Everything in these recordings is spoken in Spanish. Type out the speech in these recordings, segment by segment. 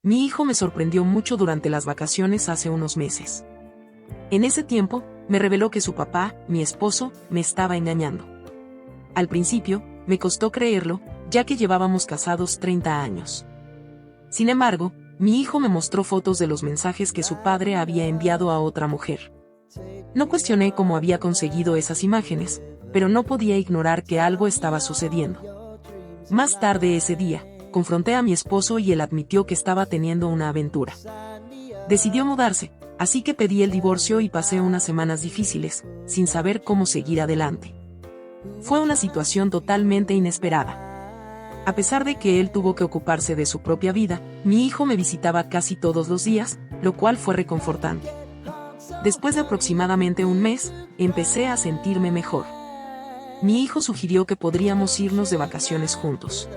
Mi hijo me sorprendió mucho durante las vacaciones hace unos meses. En ese tiempo, me reveló que su papá, mi esposo, me estaba engañando. Al principio, me costó creerlo, ya que llevábamos casados 30 años. Sin embargo, mi hijo me mostró fotos de los mensajes que su padre había enviado a otra mujer. No cuestioné cómo había conseguido esas imágenes, pero no podía ignorar que algo estaba sucediendo. Más tarde ese día, confronté a mi esposo y él admitió que estaba teniendo una aventura. Decidió mudarse, así que pedí el divorcio y pasé unas semanas difíciles, sin saber cómo seguir adelante. Fue una situación totalmente inesperada. A pesar de que él tuvo que ocuparse de su propia vida, mi hijo me visitaba casi todos los días, lo cual fue reconfortante. Después de aproximadamente un mes, empecé a sentirme mejor. Mi hijo sugirió que podríamos irnos de vacaciones juntos.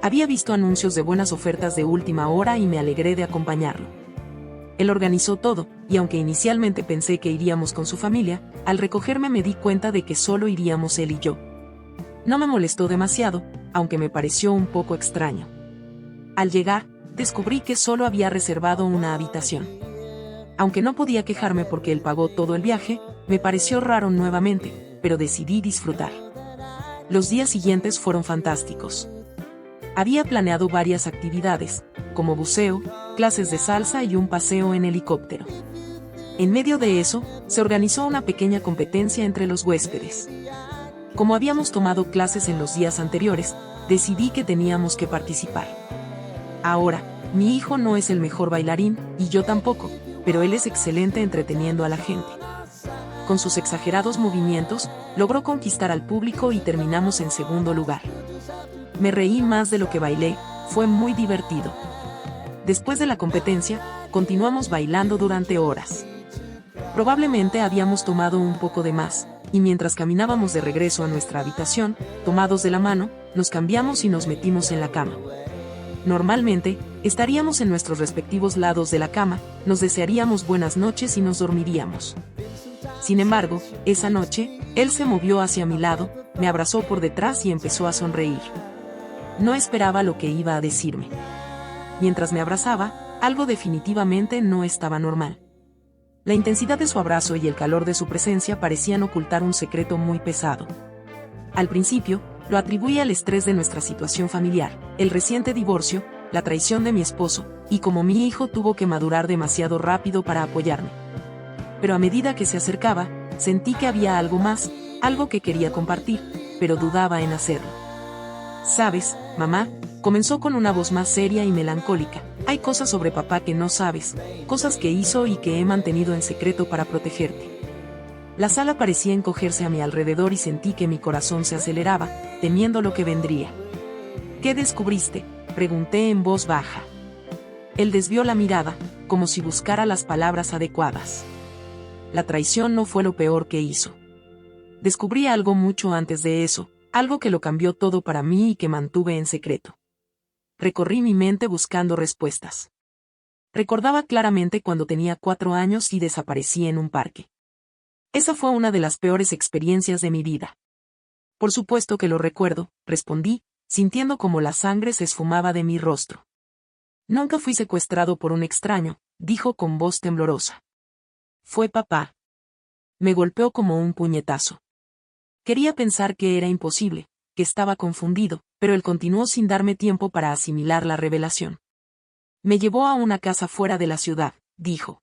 Había visto anuncios de buenas ofertas de última hora y me alegré de acompañarlo. Él organizó todo, y aunque inicialmente pensé que iríamos con su familia, al recogerme me di cuenta de que solo iríamos él y yo. No me molestó demasiado, aunque me pareció un poco extraño. Al llegar, descubrí que solo había reservado una habitación. Aunque no podía quejarme porque él pagó todo el viaje, me pareció raro nuevamente, pero decidí disfrutar. Los días siguientes fueron fantásticos. Había planeado varias actividades, como buceo, clases de salsa y un paseo en helicóptero. En medio de eso, se organizó una pequeña competencia entre los huéspedes. Como habíamos tomado clases en los días anteriores, decidí que teníamos que participar. Ahora, mi hijo no es el mejor bailarín, y yo tampoco, pero él es excelente entreteniendo a la gente. Con sus exagerados movimientos, logró conquistar al público y terminamos en segundo lugar. Me reí más de lo que bailé, fue muy divertido. Después de la competencia, continuamos bailando durante horas. Probablemente habíamos tomado un poco de más, y mientras caminábamos de regreso a nuestra habitación, tomados de la mano, nos cambiamos y nos metimos en la cama. Normalmente, estaríamos en nuestros respectivos lados de la cama, nos desearíamos buenas noches y nos dormiríamos. Sin embargo, esa noche, él se movió hacia mi lado, me abrazó por detrás y empezó a sonreír. No esperaba lo que iba a decirme. Mientras me abrazaba, algo definitivamente no estaba normal. La intensidad de su abrazo y el calor de su presencia parecían ocultar un secreto muy pesado. Al principio, lo atribuí al estrés de nuestra situación familiar, el reciente divorcio, la traición de mi esposo, y como mi hijo tuvo que madurar demasiado rápido para apoyarme. Pero a medida que se acercaba, sentí que había algo más, algo que quería compartir, pero dudaba en hacerlo. ¿Sabes, mamá? Comenzó con una voz más seria y melancólica. Hay cosas sobre papá que no sabes, cosas que hizo y que he mantenido en secreto para protegerte. La sala parecía encogerse a mi alrededor y sentí que mi corazón se aceleraba, temiendo lo que vendría. ¿Qué descubriste?, pregunté en voz baja. Él desvió la mirada, como si buscara las palabras adecuadas. La traición no fue lo peor que hizo. Descubrí algo mucho antes de eso, algo que lo cambió todo para mí y que mantuve en secreto. Recorrí mi mente buscando respuestas. Recordaba claramente cuando tenía 4 años y desaparecí en un parque. Esa fue una de las peores experiencias de mi vida. Por supuesto que lo recuerdo, respondí, sintiendo como la sangre se esfumaba de mi rostro. Nunca fui secuestrado por un extraño, dijo con voz temblorosa. Fue papá. Me golpeó como un puñetazo. Quería pensar que era imposible, que estaba confundido, pero él continuó sin darme tiempo para asimilar la revelación. Me llevó a una casa fuera de la ciudad, dijo.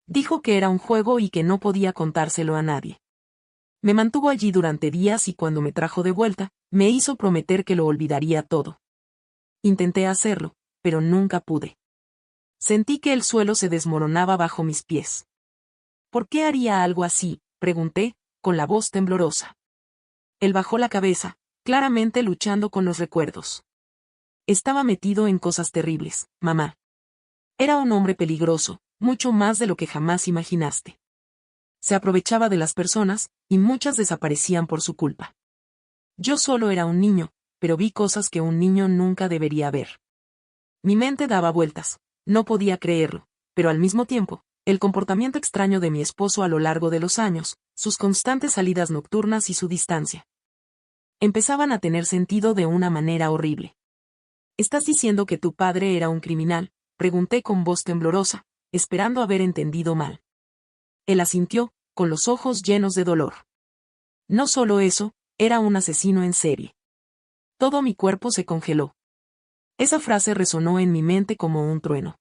Dijo que era un juego y que no podía contárselo a nadie. Me mantuvo allí durante días y cuando me trajo de vuelta, me hizo prometer que lo olvidaría todo. Intenté hacerlo, pero nunca pude. Sentí que el suelo se desmoronaba bajo mis pies. ¿Por qué haría algo así?, pregunté, con la voz temblorosa. Él bajó la cabeza, claramente luchando con los recuerdos. Estaba metido en cosas terribles, mamá. Era un hombre peligroso, mucho más de lo que jamás imaginaste. Se aprovechaba de las personas, y muchas desaparecían por su culpa. Yo solo era un niño, pero vi cosas que un niño nunca debería ver. Mi mente daba vueltas, no podía creerlo, pero al mismo tiempo, el comportamiento extraño de mi esposo a lo largo de los años, sus constantes salidas nocturnas y su distancia, empezaban a tener sentido de una manera horrible. ¿Estás diciendo que tu padre era un criminal?, Pregunté con voz temblorosa, esperando haber entendido mal. Él asintió, con los ojos llenos de dolor. No solo eso, era un asesino en serie. Todo mi cuerpo se congeló. Esa frase resonó en mi mente como un trueno.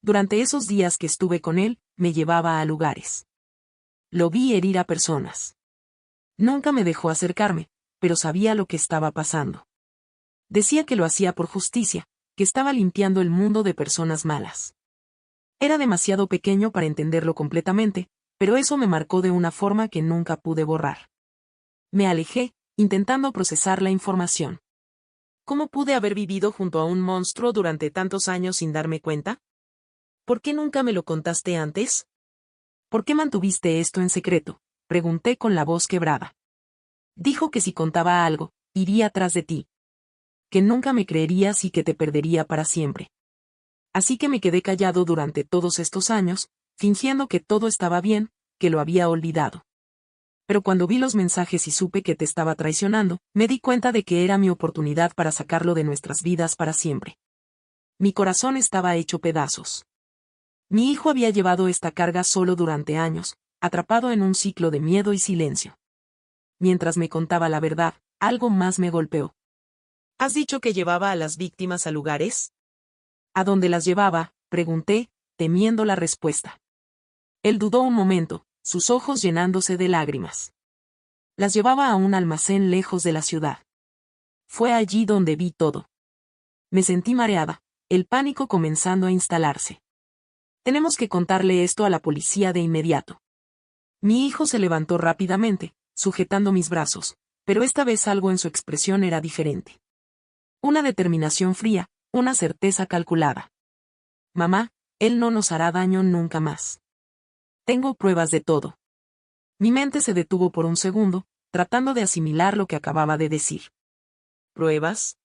Durante esos días que estuve con él, me llevaba a lugares. Lo vi herir a personas. Nunca me dejó acercarme, pero sabía lo que estaba pasando. Decía que lo hacía por justicia, que estaba limpiando el mundo de personas malas. Era demasiado pequeño para entenderlo completamente, pero eso me marcó de una forma que nunca pude borrar. Me alejé, intentando procesar la información. ¿Cómo pude haber vivido junto a un monstruo durante tantos años sin darme cuenta? ¿Por qué nunca me lo contaste antes? ¿Por qué mantuviste esto en secreto? Pregunté con la voz quebrada. Dijo que si contaba algo, iría tras de ti. Que nunca me creerías y que te perdería para siempre. Así que me quedé callado durante todos estos años, fingiendo que todo estaba bien, que lo había olvidado. Pero cuando vi los mensajes y supe que te estaba traicionando, me di cuenta de que era mi oportunidad para sacarlo de nuestras vidas para siempre. Mi corazón estaba hecho pedazos. Mi hijo había llevado esta carga solo durante años, atrapado en un ciclo de miedo y silencio. Mientras me contaba la verdad, algo más me golpeó. ¿Has dicho que llevaba a las víctimas a lugares? ¿A dónde las llevaba?, pregunté, temiendo la respuesta. Él dudó un momento, sus ojos llenándose de lágrimas. Las llevaba a un almacén lejos de la ciudad. Fue allí donde vi todo. Me sentí mareada, el pánico comenzando a instalarse. Tenemos que contarle esto a la policía de inmediato. Mi hijo se levantó rápidamente, sujetando mis brazos, pero esta vez algo en su expresión era diferente. Una determinación fría, una certeza calculada. Mamá, él no nos hará daño nunca más. Tengo pruebas de todo. Mi mente se detuvo por un segundo, tratando de asimilar lo que acababa de decir. ¿Pruebas?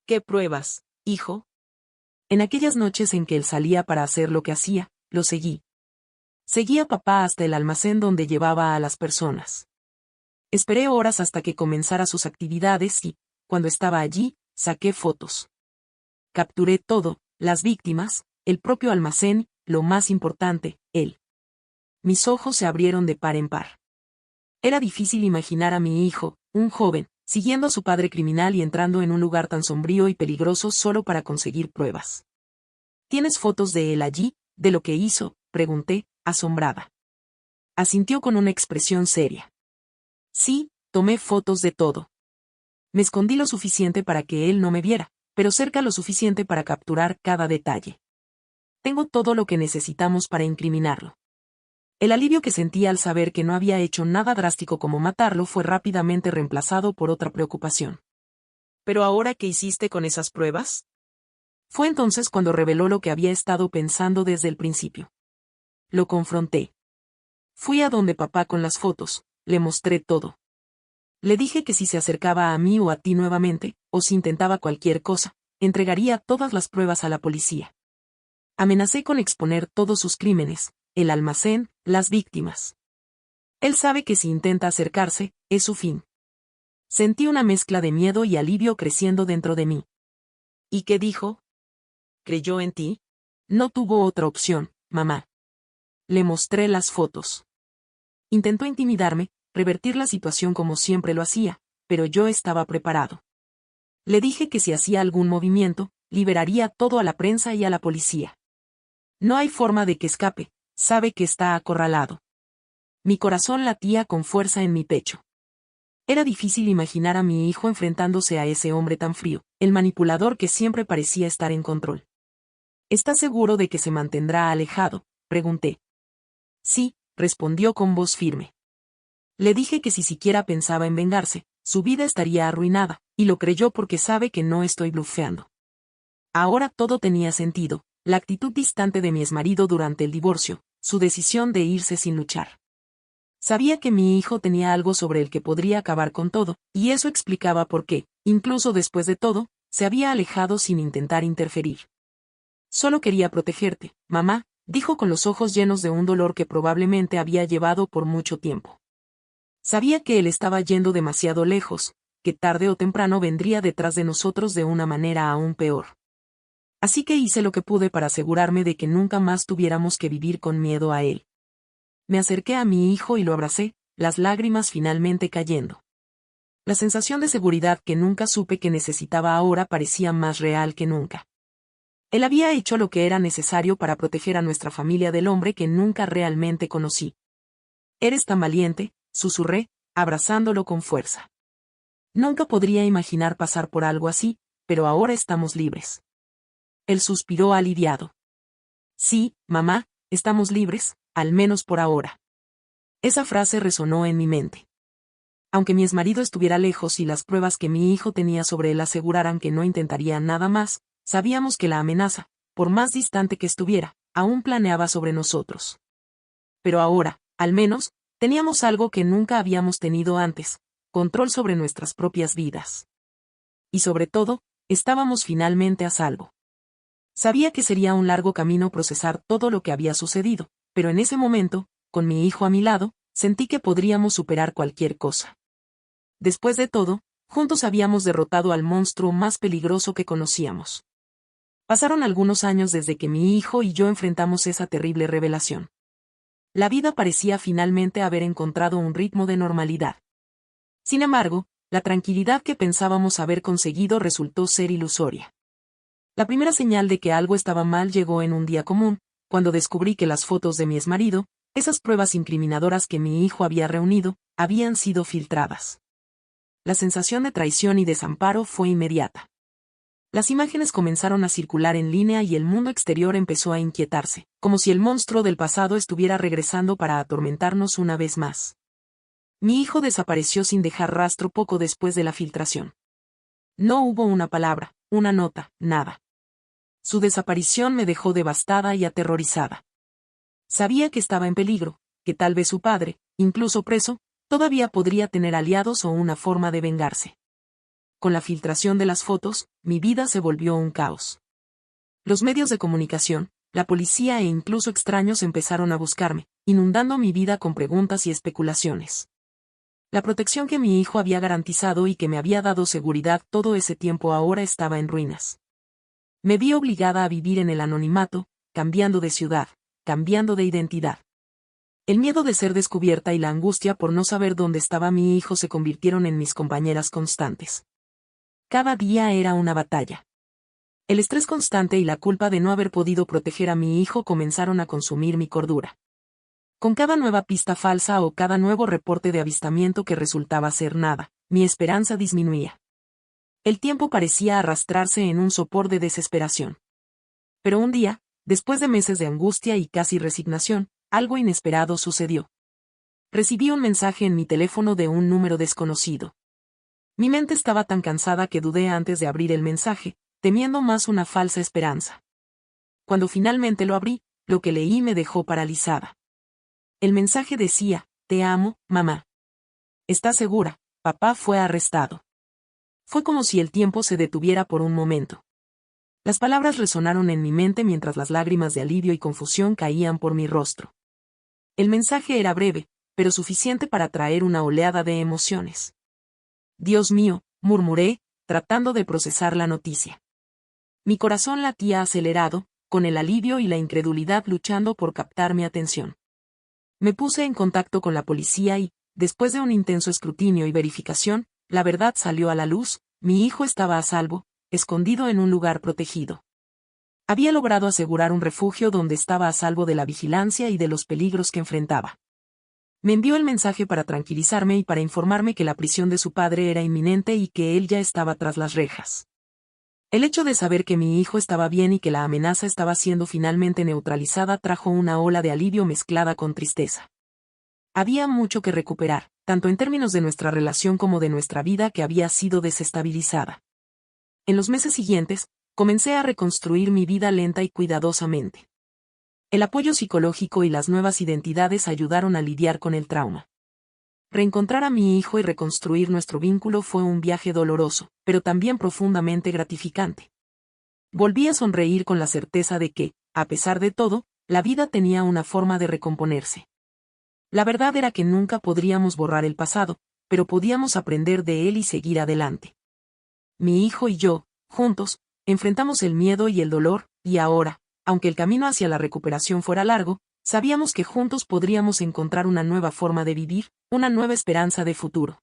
¿Qué pruebas, hijo? En aquellas noches en que él salía para hacer lo que hacía, lo seguí. Seguí a papá hasta el almacén donde llevaba a las personas. Esperé horas hasta que comenzara sus actividades y, cuando estaba allí, saqué fotos. Capturé todo, las víctimas, el propio almacén, lo más importante, él. Mis ojos se abrieron de par en par. Era difícil imaginar a mi hijo, un joven, siguiendo a su padre criminal y entrando en un lugar tan sombrío y peligroso solo para conseguir pruebas. ¿Tienes fotos de él allí, de lo que hizo?, pregunté, asombrada. Asintió con una expresión seria. Sí, tomé fotos de todo. Me escondí lo suficiente para que él no me viera, pero cerca lo suficiente para capturar cada detalle. Tengo todo lo que necesitamos para incriminarlo. El alivio que sentí al saber que no había hecho nada drástico como matarlo fue rápidamente reemplazado por otra preocupación. ¿Pero ahora qué hiciste con esas pruebas? Fue entonces cuando reveló lo que había estado pensando desde el principio. Lo confronté. Fui a donde papá con las fotos, le mostré todo. Le dije que si se acercaba a mí o a ti nuevamente, o si intentaba cualquier cosa, entregaría todas las pruebas a la policía. Amenacé con exponer todos sus crímenes, el almacén, las víctimas. Él sabe que si intenta acercarse, es su fin. Sentí una mezcla de miedo y alivio creciendo dentro de mí. ¿Y qué dijo? ¿Creyó en ti? No tuvo otra opción, mamá. Le mostré las fotos. Intentó intimidarme, revertir la situación como siempre lo hacía, pero yo estaba preparado. Le dije que si hacía algún movimiento, liberaría todo a la prensa y a la policía. No hay forma de que escape, sabe que está acorralado. Mi corazón latía con fuerza en mi pecho. Era difícil imaginar a mi hijo enfrentándose a ese hombre tan frío, el manipulador que siempre parecía estar en control. ¿Estás seguro de que se mantendrá alejado?, pregunté. Sí, respondió con voz firme. Le dije que si siquiera pensaba en vengarse, su vida estaría arruinada, y lo creyó porque sabe que no estoy blufeando. Ahora todo tenía sentido, la actitud distante de mi exmarido durante el divorcio, su decisión de irse sin luchar. Sabía que mi hijo tenía algo sobre el que podría acabar con todo, y eso explicaba por qué, incluso después de todo, se había alejado sin intentar interferir. Solo quería protegerte, mamá, dijo con los ojos llenos de un dolor que probablemente había llevado por mucho tiempo. Sabía que él estaba yendo demasiado lejos, que tarde o temprano vendría detrás de nosotros de una manera aún peor. Así que hice lo que pude para asegurarme de que nunca más tuviéramos que vivir con miedo a él. Me acerqué a mi hijo y lo abracé, las lágrimas finalmente cayendo. La sensación de seguridad que nunca supe que necesitaba ahora parecía más real que nunca. Él había hecho lo que era necesario para proteger a nuestra familia del hombre que nunca realmente conocí. «Eres tan valiente», susurré, abrazándolo con fuerza. Nunca podría imaginar pasar por algo así, pero ahora estamos libres. Él suspiró aliviado. «Sí, mamá, estamos libres, al menos por ahora». Esa frase resonó en mi mente. Aunque mi exmarido estuviera lejos y las pruebas que mi hijo tenía sobre él aseguraran que no intentaría nada más, sabíamos que la amenaza, por más distante que estuviera, aún planeaba sobre nosotros. Pero ahora, al menos, teníamos algo que nunca habíamos tenido antes: control sobre nuestras propias vidas. Y sobre todo, estábamos finalmente a salvo. Sabía que sería un largo camino procesar todo lo que había sucedido, pero en ese momento, con mi hijo a mi lado, sentí que podríamos superar cualquier cosa. Después de todo, juntos habíamos derrotado al monstruo más peligroso que conocíamos. Pasaron algunos años desde que mi hijo y yo enfrentamos esa terrible revelación. La vida parecía finalmente haber encontrado un ritmo de normalidad. Sin embargo, la tranquilidad que pensábamos haber conseguido resultó ser ilusoria. La primera señal de que algo estaba mal llegó en un día común, cuando descubrí que las fotos de mi exmarido, esas pruebas incriminadoras que mi hijo había reunido, habían sido filtradas. La sensación de traición y desamparo fue inmediata. Las imágenes comenzaron a circular en línea y el mundo exterior empezó a inquietarse, como si el monstruo del pasado estuviera regresando para atormentarnos una vez más. Mi hijo desapareció sin dejar rastro poco después de la filtración. No hubo una palabra, una nota, nada. Su desaparición me dejó devastada y aterrorizada. Sabía que estaba en peligro, que tal vez su padre, incluso preso, todavía podría tener aliados o una forma de vengarse. Con la filtración de las fotos, mi vida se volvió un caos. Los medios de comunicación, la policía e incluso extraños empezaron a buscarme, inundando mi vida con preguntas y especulaciones. La protección que mi hijo había garantizado y que me había dado seguridad todo ese tiempo ahora estaba en ruinas. Me vi obligada a vivir en el anonimato, cambiando de ciudad, cambiando de identidad. El miedo de ser descubierta y la angustia por no saber dónde estaba mi hijo se convirtieron en mis compañeras constantes. Cada día era una batalla. El estrés constante y la culpa de no haber podido proteger a mi hijo comenzaron a consumir mi cordura. Con cada nueva pista falsa o cada nuevo reporte de avistamiento que resultaba ser nada, mi esperanza disminuía. El tiempo parecía arrastrarse en un sopor de desesperación. Pero un día, después de meses de angustia y casi resignación, algo inesperado sucedió. Recibí un mensaje en mi teléfono de un número desconocido. Mi mente estaba tan cansada que dudé antes de abrir el mensaje, temiendo más una falsa esperanza. Cuando finalmente lo abrí, lo que leí me dejó paralizada. El mensaje decía: «Te amo, mamá. ¿Estás segura? Papá fue arrestado». Fue como si el tiempo se detuviera por un momento. Las palabras resonaron en mi mente mientras las lágrimas de alivio y confusión caían por mi rostro. El mensaje era breve, pero suficiente para traer una oleada de emociones. «Dios mío», murmuré, tratando de procesar la noticia. Mi corazón latía acelerado, con el alivio y la incredulidad luchando por captar mi atención. Me puse en contacto con la policía y, después de un intenso escrutinio y verificación, la verdad salió a la luz: mi hijo estaba a salvo, escondido en un lugar protegido. Había logrado asegurar un refugio donde estaba a salvo de la vigilancia y de los peligros que enfrentaba. Me envió el mensaje para tranquilizarme y para informarme que la prisión de su padre era inminente y que él ya estaba tras las rejas. El hecho de saber que mi hijo estaba bien y que la amenaza estaba siendo finalmente neutralizada trajo una ola de alivio mezclada con tristeza. Había mucho que recuperar, tanto en términos de nuestra relación como de nuestra vida que había sido desestabilizada. En los meses siguientes, comencé a reconstruir mi vida lenta y cuidadosamente. El apoyo psicológico y las nuevas identidades ayudaron a lidiar con el trauma. Reencontrar a mi hijo y reconstruir nuestro vínculo fue un viaje doloroso, pero también profundamente gratificante. Volví a sonreír con la certeza de que, a pesar de todo, la vida tenía una forma de recomponerse. La verdad era que nunca podríamos borrar el pasado, pero podíamos aprender de él y seguir adelante. Mi hijo y yo, juntos, Enfrentamos el miedo y el dolor, y ahora, aunque el camino hacia la recuperación fuera largo, sabíamos que juntos podríamos encontrar una nueva forma de vivir, una nueva esperanza de futuro.